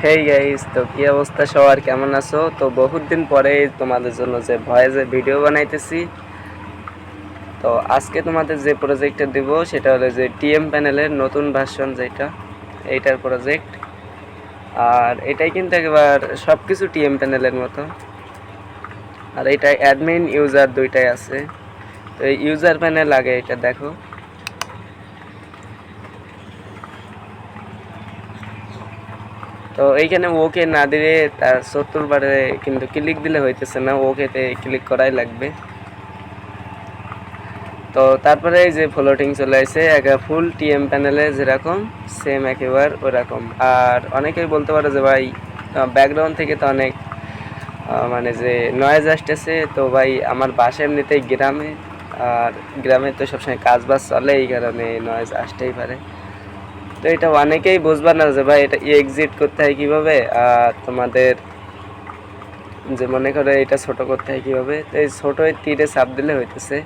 Hey guys, তো কি অবস্থা সবার, কেমন আছো? তো বহুত দিন পরে তোমাদের জন্য যে ভয়েসে ভিডিও বানাইতেছি। তো আজকে তোমাদের যে প্রজেক্টটা দেব সেটা হলো যে টিএম প্যানেলের নতুন ভার্সন, যেটা এইটার প্রজেক্ট। আর এটাই কিন্তু একবার সব কিছু টিএম প্যানেলের মতো। আর এটাই অ্যাডমিন ইউজার দুইটাই আছে। তো এই ইউজার প্যানেল আগে এটা দেখো। তো এইখানে ওকে না দিলে তার 70 বারে কিন্তু ক্লিক দিলে হইতেছে না, ওকেতে ক্লিক করাই লাগবে। তো তারপরে এই যে ফ্লোটিং চলে আসে একটা ফুল টিএম প্যানেলে যেরকম সেম একেবারে ওরকম। আর অনেকেই বলতে পারে যে ভাই ব্যাকগ্রাউন্ড থেকে তো অনেক মানে যে নয়েজ আসতেছে। তো ভাই আমার বাসা এমনিতেই গ্রামে, আর গ্রামে তো সবসময় কাজ বাজ চলে, এই কারণে নয়েজ আসতেই পারে। তো এটা অনেকেই বুঝবা না যে ভাই এটা এক্সিট করতে হয় কীভাবে, আর তোমাদের যে মনে করে এটা ছোট করতে হয় কীভাবে। তো এই ছোটো তীরে চাপ দিলে হইতেছে।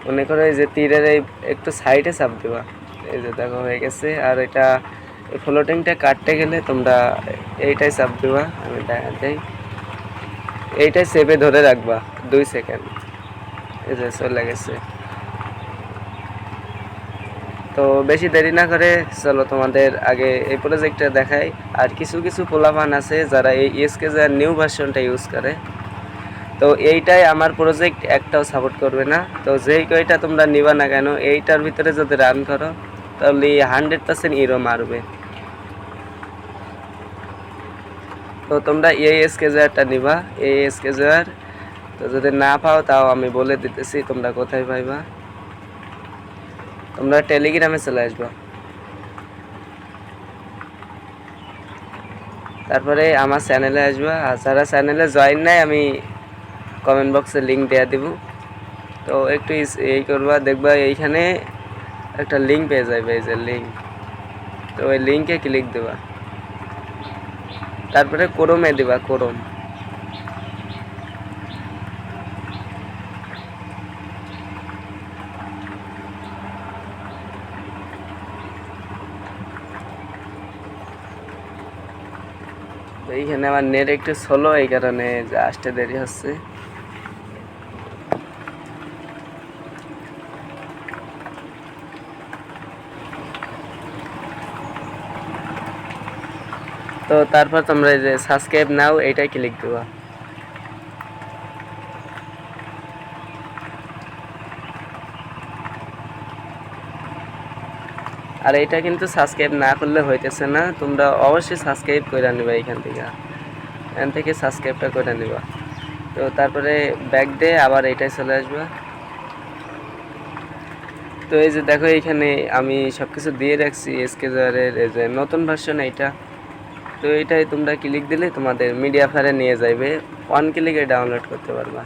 মনে করো এই যে তীরের এই একটু সাইডে চাপ দেওয়া, এই যে দেখো হয়ে গেছে। আর এটা ফ্লোটিংটা কাটতে গেলে তোমরা এইটাই চাপ দেওয়া, আমি দেখাই, এইটাই চেপে ধরে রাখবা 2 সেকেন্ড, এই যে চলে গেছে। তো বেশি দেরি না করে চলো তোমাদের আগে এই প্রজেক্টটা দেখাই। আর কিছু কিছু পোলাপান আছে যারা এই এসকেজার নিউ ভার্সনটা ইউজ করে, তো এইটাই আমার প্রজেক্ট একটাও সাপোর্ট করবে না। তো যেই কয়টা তোমরা নিবা না কেন, এইটার ভিতরে যদি রান করো তাহলে 100% ইরো মারবে। তো তোমরা এই এসকেজারটা নিবা, এই এসকেজার। তো যদি না পাও তাও আমি বলে দিতেছি তোমরা কোথায় পাইবা। তোমরা টেলিগ্রামে চলে আসবা, তারপরে আমার চ্যানেলে আসবা। আর যারা চ্যানেলে জয়েন নাই আমি কমেন্ট বক্সে লিঙ্ক দেওয়া দিব। তো একটু এই করবা, দেখবা এইখানে একটা লিঙ্ক পেয়ে যাবে, এই যে লিঙ্ক। তো ওই লিঙ্কে ক্লিক দেবা, তারপরে ক্রোমে দেবা, ক্রোম। তো এইখানে আমার নেট একটু স্লো, এই কারণে আসতে দেরি হচ্ছে। তো তারপর তোমরা এই যে সাবস্ক্রাইব নাও, এইটাই ক্লিক দেবা। আর এইটা কিন্তু সাবস্ক্রাইব না করলে হইতেছে না, তোমরা অবশ্যই সাবস্ক্রাইব করে নিবা। এখান থেকে সাবস্ক্রাইবটা করে নিবা। তো তারপরে ব্যাক দিয়ে আবার এইটাই চলে আসবা। তো এই যে দেখো এইখানে আমি সব কিছু দিয়ে রাখছি এসকেজারের এই যে নতুন ভার্সন এইটা। তো এইটাই তোমরা ক্লিক দিলে তোমাদের মিডিয়া ফায়ারে নিয়ে যাবে, 1 ক্লিকে ডাউনলোড করতে পারবা।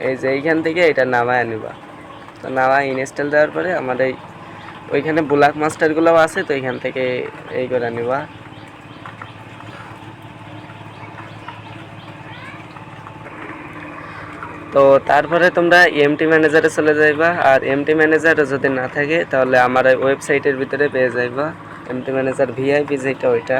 এই যে এইখান থেকে এটা নামায় নিবা। তো নামায় ইনস্টল দেওয়ার পরে আমার এই ওইখানে ব্লক মাস্টারগুলো আছে, তো এইখান থেকে এই করে নিবা। তো তারপরে তোমরা এমটি ম্যানেজারে চলে যাইবা। আর এমটি ম্যানেজারে যদি না থাকে তাহলে আমার ওয়েবসাইটের ভিতরে পেয়ে যাইবা এমটি ম্যানেজার ভিআইপি, যেটা ওইটা।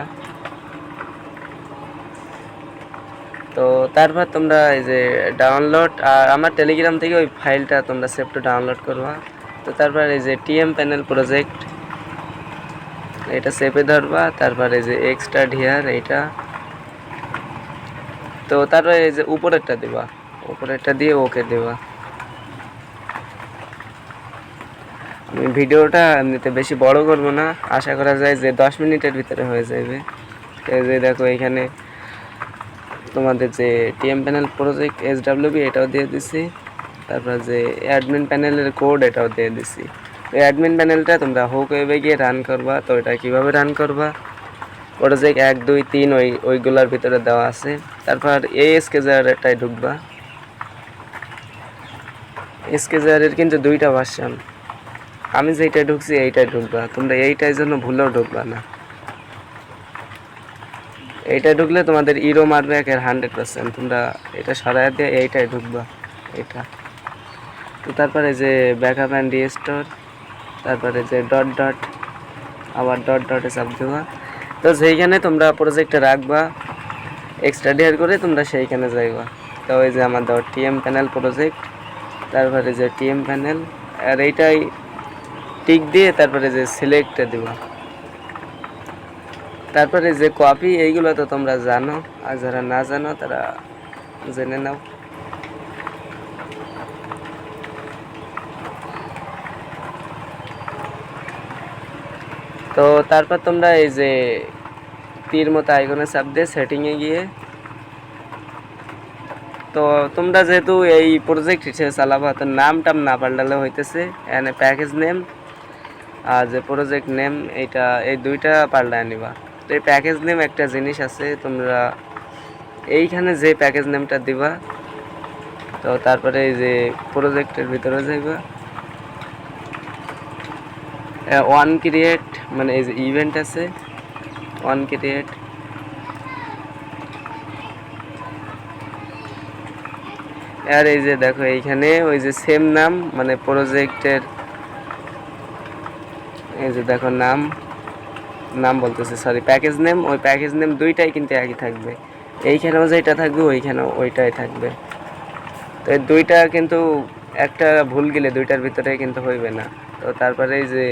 তো তারপর তোমরা এই যে ডাউনলোড, আর আমার টেলিগ্রাম থেকে ওই ফাইলটা তোমরা সেভটা ডাউনলোড করবা। তো তারপর এই যে টিএম প্যানেল প্রজেক্ট, এটা সেভে ধরবা। তারপর এই যে এক্সট্রা হিয়ার এইটা। তো তারপর এই যে উপরেরটা দিবা, উপরেরটা দিয়ে ওকে দেবা। আমি ভিডিওটা এমনিতে বেশি বড় করব না, আশা করা যায় যে 10 মিনিটের ভিতরে হয়ে যাবে। এই যে দেখো এখানে তোমাদের যে টিএম প্যানেল প্রজেক্ট এসডব্লিউবি এটাও দিয়ে দিছি। তারপর যে অ্যাডমিন প্যানেলের কোড এটাও দিয়ে দিছি। তো অ্যাডমিন প্যানেলটা তোমরা হোক ওয়েবে গিয়ে রান করবা। তো এটা কীভাবে রান করবা, প্রজেক্ট 1 2 3 ওইগুলোর ভিতরে দেওয়া আছে। তারপর এই এসকেজারটাই ঢুকবা। এসকেজারের কিন্তু 2টা ভার্সন, আমি যেইটা ঢুকছি এইটাই ঢুকবা। তোমরা এইটার জন্য ভুলেও ঢুকবা না, এইটা ঢুকলে তোমাদের ইরো মারবে 100%। তোমরা এটা সরাই দিয়ে এইটাই ঢুকবা, এটা। তো তারপরে যে ব্যাকআপ অ্যান্ড রিস্টোর, তারপরে যে ডট ডট, আবার ডট ডটে চাপ দেওয়া। তো সেইখানে তোমরা প্রজেক্টে রাখবা, এক্সট্রা ডিয়ার করে তোমরা সেইখানে যাইবা। তো ওই যে আমার দাও টিএম প্যানেল প্রজেক্ট, তারপরে যে টিএম প্যানেল, আর এইটাই টিক দিয়ে তারপরে যে সিলেক্টে দেবা। তারপরে যে কপি, এইগুলো তো তোমরা জানো, আর যারা না জানো তারা জেনে নাও। তো তারপর তোমরা এই যে তীর মতো আইকনে চাপ দিয়ে সেটিংয়ে গিয়ে, তো তোমরা যেহেতু এই প্রজেক্ট হিসেবে চালাবা, তো নাম টাম না পাল্টালে হইতেছে। এখানে প্যাকেজ নেম আর যে প্রজেক্ট নেম, এইটা এই দুইটা পাল্টায় নিবা। তো এই প্যাকেজ নেম একটা জিনিস আছে, তোমরা এইখানে যে প্যাকেজ নেমটা দিবা, তো তারপরে এই যে প্রজেক্টের ভিতরে যাইবা, ওয়ান ক্রিয়েট, মানে এই যে ইভেন্ট আছে ওয়ান ক্রিয়েট, আর এই যে দেখো এইখানে ওই যে সেম নাম, মানে প্রজেক্টের এই যে দেখো নাম বলতেছে, সরি প্যাকেজ নেম, ওই প্যাকেজ নেম দুইটাই কিন্তু একই থাকবে। এইখানেও যেটা থাকবে ওইখানেও ওইটাই থাকবে। তো এই দুইটা কিন্তু একটা ভুল গেলে দুইটার ভিতরে কিন্তু হইবে না। তো তারপরে এই যে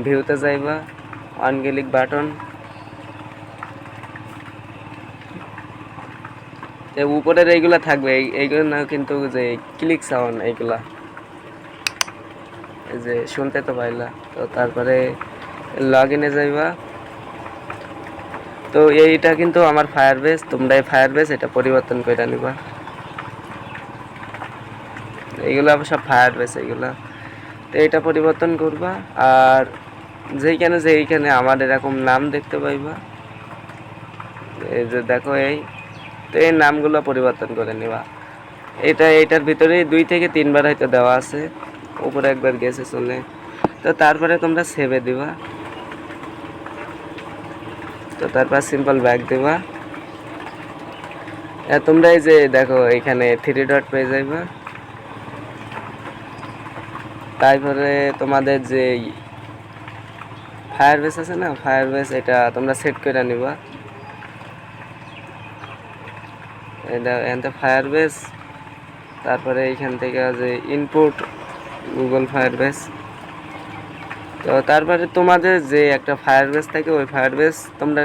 ভিউতে যাইবা, ওয়ান ক্লিক বাটন, উপরের এইগুলা থাকবে, এইগুলো না কিন্তু যে ক্লিক সাউন্ড এইগুলা এই যে শুনতে তো পাইলা। তো তারপরে লগ ইনে যাইবা। তো এইটা কিন্তু আমার ফায়ারবেস, তোমরা এই ফায়ারবেস এটা পরিবর্তন করে নিবা। এইগুলো আবার সব ফায়ারবেস এইগুলা, তো এইটা পরিবর্তন করবা। আর যেইখানে আমার এরকম নাম দেখতে পাইবা, এই যে দেখো তো এই নামগুলো পরিবর্তন করে নিবা। এইটার ভিতরে 2 থেকে 3 বার হয়তো দেওয়া আছে, উপরে একবার গেছে চলে। তো তারপরে তোমরা সেভে দিবা। তো তারপর সিম্পল ব্যাক দিবা। তোমরা এই যে দেখো এখানে 3 ডট পেয়ে যাইবা। তারপরে তোমাদের যে ফায়ারবেস আছে না, ফায়ারবেস এটা তোমরা সেট করে নিবা। এটা এখান ফায়ারবেস, তারপরে এইখান থেকে যে ইনপুট গুগল ফায়ারবেস। তো তারপরে তোমাদের যে একটা ফায়ারবেস থাকে, ওই ফায়ারবেস তোমরা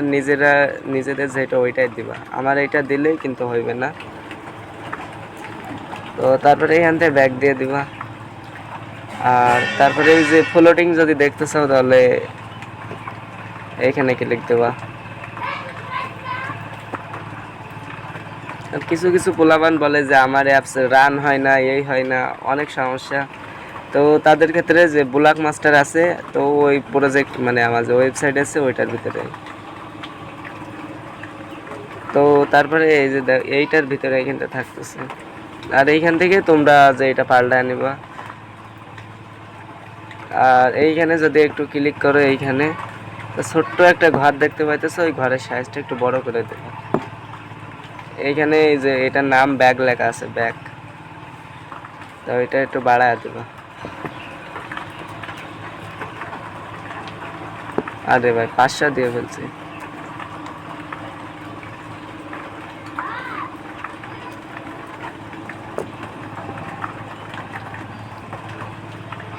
নিজেদের যেটা ওইটাই দিবা। আমার এটা দিলেই কিন্তু হইবে না। তো তারপরে এখান থেকে ব্যাক দিয়ে দিবা। আর তারপরে এই যে ফ্লোটিং যদি দেখতে চাও তাহলে এইখানে ক্লিক দেবা। কিছু পোলাপান বলে যে আমার অ্যাপস রান হয় না, এই হয় না, অনেক সমস্যা। তো তাদের ক্ষেত্রে যে ব্লক মাস্টার আছে, তো ওই প্রজেক্ট মানে আমার যে ওয়েবসাইট আছে ওইটার ভিতরে। তো তারপরে এই যে এইটার ভিতরে এইখানটা থাকতেছে। আর এইখান থেকে তোমরা যে এটা পাল্টায় নিবা। আর এইখানে যদি একটু ক্লিক করো, এইখানে ছোট্ট একটা ঘর দেখতে পাইতেছো, ওই ঘরের সাইজটা একটু বড় করে দেবো। এইখানে এই যে এটার নাম ব্যাগ লেখা আছে, ব্যাগ, তো এটা একটু বাড়ায় দেবো। আরে ভাই 500 দিয়ে ফেলছি।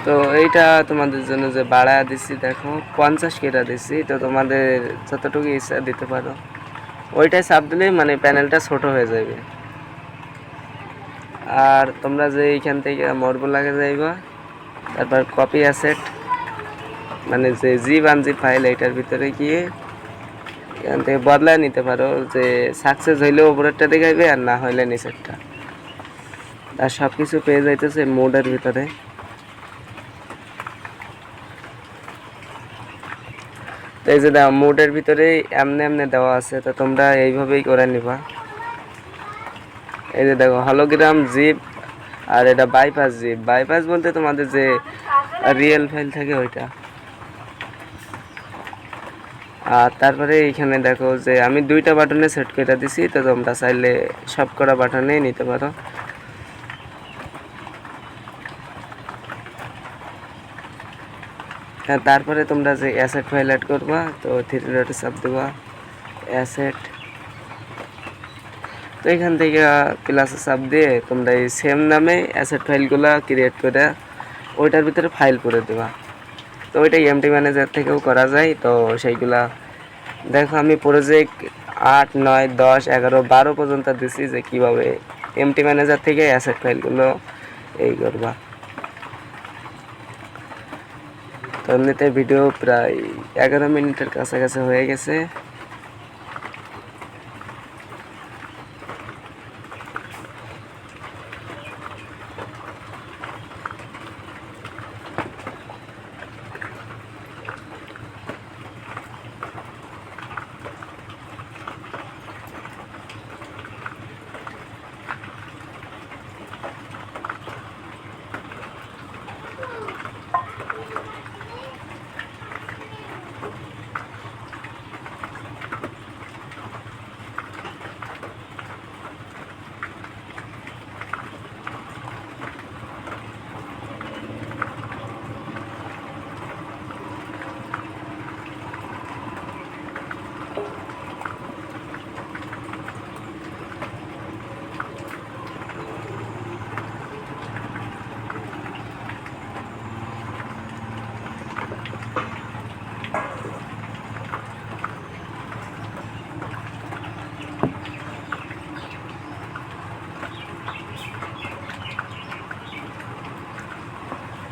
তো এইটা তোমাদের জন্য যে বাড়ায় দিচ্ছি, দেখো 50 কেটা দিচ্ছি। তো তোমাদের যতটুকু ইচ্ছা দিতে পারো, ওইটাই চাপ দিলেই মানে প্যানেলটা ছোট হয়ে যাবে। আর তোমরা যে এইখান থেকে মরবো লাগে যাইবা, তারপর কপি অ্যাসেট, মানে যে জি1জি ফাইল, এইটার ভিতরে গিয়ে এখান থেকে বদলায় নিতে পারো। যে সাকসেস হইলে উপরেরটা দেখাইবে, আর না হইলে নিচেরটা। আর সব কিছু পেয়ে যাইতেছে মোডের ভিতরে। তো এই যে মোডের ভিতরে এমনি দেওয়া আছে, তো তোমরা এইভাবেই করে নিবা। এই যে দেখো হলোগ্রাম জিপ, আর এটা বাইপাস জিপ। বাইপাস বলতে তোমাদের যে রিয়েল ফাইল থাকে ওইটা। আর তারপরে এইখানে দেখো যে আমি 2টা বাটনে সেট করে দিছি, তো তোমরা চাইলে সব করা বাটনেই নিতে পারো। হ্যাঁ, তারপরে তোমরা যে অ্যাসেট ফাইল অ্যাড করবা, তো 3 ডটে চাপ দেবা অ্যাসেট। তো এখান থেকে প্লাসে চাপ দিয়ে তোমরা এই সেম নামে অ্যাসেট ফাইলগুলো ক্রিয়েট করে ওইটার ভিতরে ফাইল করে দেবা। তো ওইটা এমটি ম্যানেজার থেকেও করা যায়। তো সেইগুলা দেখো আমি প্রজেক্ট 8, 9, 10, 11, 12 পর্যন্ত দিছি যে কীভাবে এমটি ম্যানেজার থেকে অ্যাসেট ফাইলগুলো এই করবা। তো এমনিতে ভিডিও প্রায় 11 মিনিটের কাছাকাছি হয়ে গেছে।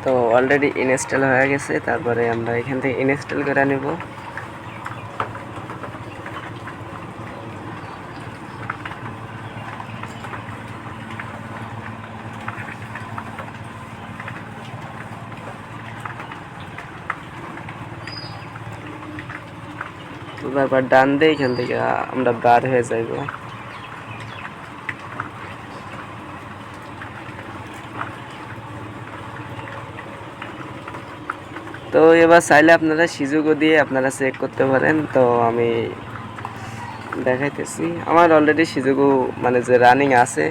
তো অলরেডি ইনস্টল হয়ে গেছে, তারপরে আমরা এখান থেকে ইনস্টল করে নেব। তারপর ডান দিয়ে এখান থেকে আমরা বার হয়ে যাইব। তো এবার চাইলে আপনারা সিজুকো দিয়ে আপনারা চেক করতে পারেন। তো আমি দেখাইতেছি, আমার অলরেডি সিজুকো মানে যে রানিং আছে,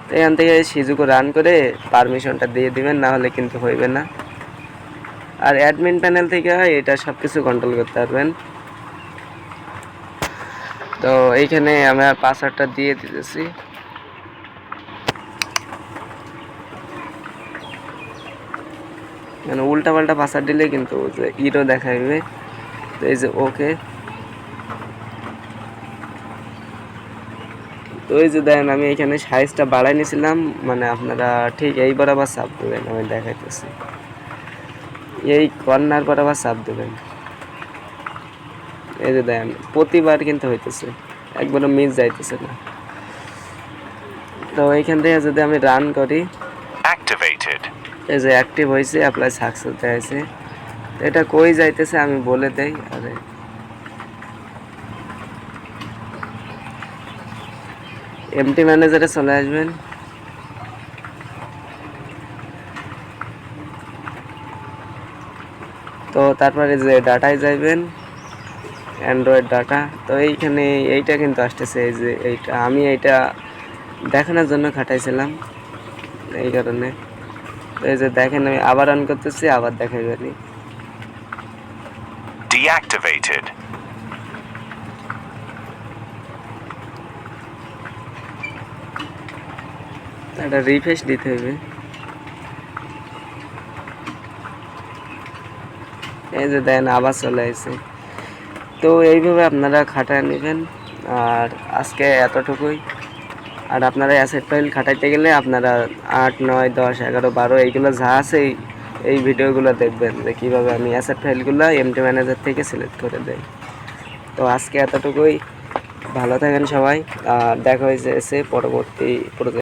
তো এখান থেকে সিজুকো রান করে পারমিশনটা দিয়ে দিবেন, না হলে কিন্তু হইবে না। আর অ্যাডমিন প্যানেল থেকে এটা সব কিছু কন্ট্রোল করতে পারবেন। তো এইখানে আমি পাসওয়ার্ডটা দিয়ে দিতেছি। মানে উল্টা পাল্টা পাসওয়ার্ড দিলে কিন্তু যে ইরো দেখাইবে। তো এই যে ওকে, তো এই যে দেখেন আমি এখানে সাইজটা বাড়াই নিয়েছিলাম, মানে আপনারা ঠিক এই বরাবর চাপ দেবেন, আমি দেখাইতেছি। এই কর্নার বরাবর চাপ দেবেন। এই যে দেখেন প্রতিবার কিন্তু হইতেছে, একবারও মিস যাইতেছে না। তো এইখান থেকে যদি আমি রান করি, এই যে অ্যাক্টিভ হয়েছে, অ্যাপ্লাই সাকসেস দেখাইছে। এটা কই যাইতেছে আমি বলে দেই। আরে এমটি ম্যানেজারে চলে আসবেন। তো তারপরে যে ডাটায় যাইবেন, অ্যান্ড্রয়েড ডাটা। তো এইখানে এইটা কিন্তু আসতেছে, এই যে এইটা আমি এইটা দেখানোর জন্য খাটাইছিলাম, এই কারণে। তো এই যে দেখেন আমি আবার অন করতেছি, আবার দেখাইবেনি। Deactivated. একটা রিফ্রেশ দিতে হবে। এই যে দেন আবার চলে আসছে। তো এইভাবে আপনারা খাটায় নেবেন। আর আজকে এতটুকুই। আর আপনারা অ্যাসেট ফাইল খাটাইতে গেলে আপনারা 8, 9, 10, 11, 12 এইগুলো যা আছে এই ভিডিওগুলো দেখবেন যে কীভাবে আমি অ্যাসেট ফাইলগুলো এমটি ম্যানেজার থেকে সিলেক্ট করে দেই। তো আজকে এতটুকুই। ভালো থাকেন সবাই। দেখা হয়েছে পরবর্তী প্রজেক্ট।